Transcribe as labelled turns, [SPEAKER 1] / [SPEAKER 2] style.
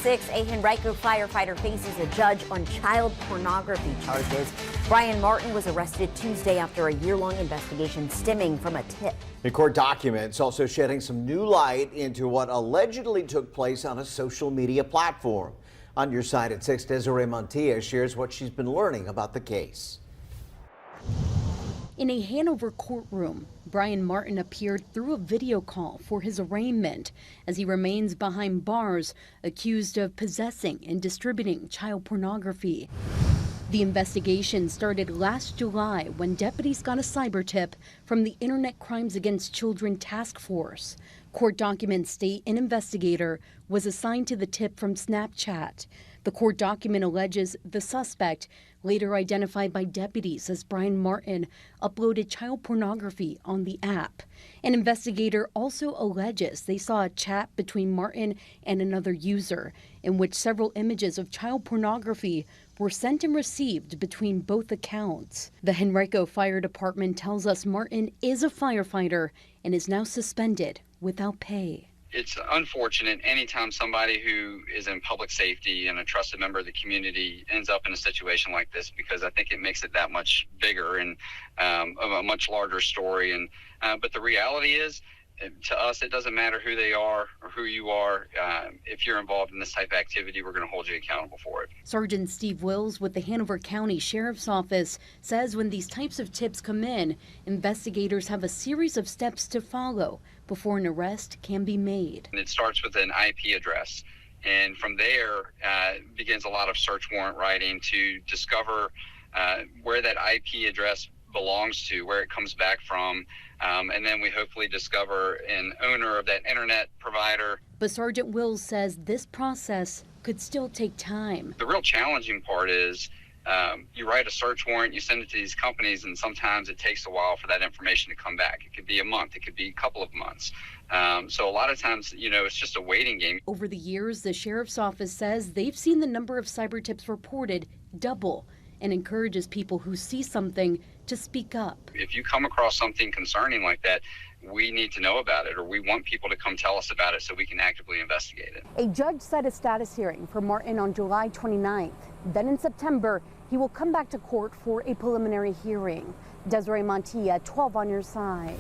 [SPEAKER 1] A Henrico firefighter faces a judge on child pornography charges. Brian Martin was arrested Tuesday after a year-long investigation stemming from a tip.
[SPEAKER 2] The court documents also shedding some new light into what allegedly took place on a social media platform. On your side at 6, Desiree Montilla shares what she's been learning about the case.
[SPEAKER 3] In a Hanover courtroom, Brian Martin appeared through a video call for his arraignment as he remains behind bars, accused of possessing and distributing child pornography. The investigation started last July when deputies got a cyber tip from the Internet Crimes Against Children Task Force. Court documents state an investigator was assigned to the tip from Snapchat. The court document alleges the suspect, later identified by deputies as Brian Martin, uploaded child pornography on the app. An investigator also alleges they saw a chat between Martin and another user in which several images of child pornography were sent and received between both accounts. The Henrico Fire Department tells us Martin is a firefighter and is now suspended without pay.
[SPEAKER 4] It's unfortunate anytime somebody who is in public safety and a trusted member of the community ends up in a situation like this, because I think it makes it that much bigger and a much larger story. And but the reality is, to us, it doesn't matter who they are or who you are. If you're involved in this type of activity, we're going to hold you accountable for it.
[SPEAKER 3] Sergeant Steve Wills with the Hanover County Sheriff's Office says when these types of tips come in, investigators have a series of steps to follow before an arrest can be made.
[SPEAKER 4] And it starts with an IP address. And from there begins a lot of search warrant writing to discover where that IP address belongs to, where it comes back from. And then we hopefully discover an owner of that internet provider.
[SPEAKER 3] But Sergeant Wills says this process could still take time.
[SPEAKER 4] The real challenging part is you write a search warrant, you send it to these companies, and sometimes it takes a while for that information to come back. It could be a month, it could be a couple of months. So a lot of times, it's just a waiting game.
[SPEAKER 3] Over the years, the Sheriff's Office says they've seen the number of cyber tips reported double and encourages people who see something to speak up.
[SPEAKER 4] If you come across something concerning like that, we need to know about it, or we want people to come tell us about it so we can actively investigate it.
[SPEAKER 3] A judge set a status hearing for Martin on July 29th. Then in September, he will come back to court for a preliminary hearing. Desiree Montilla, 12 on your side.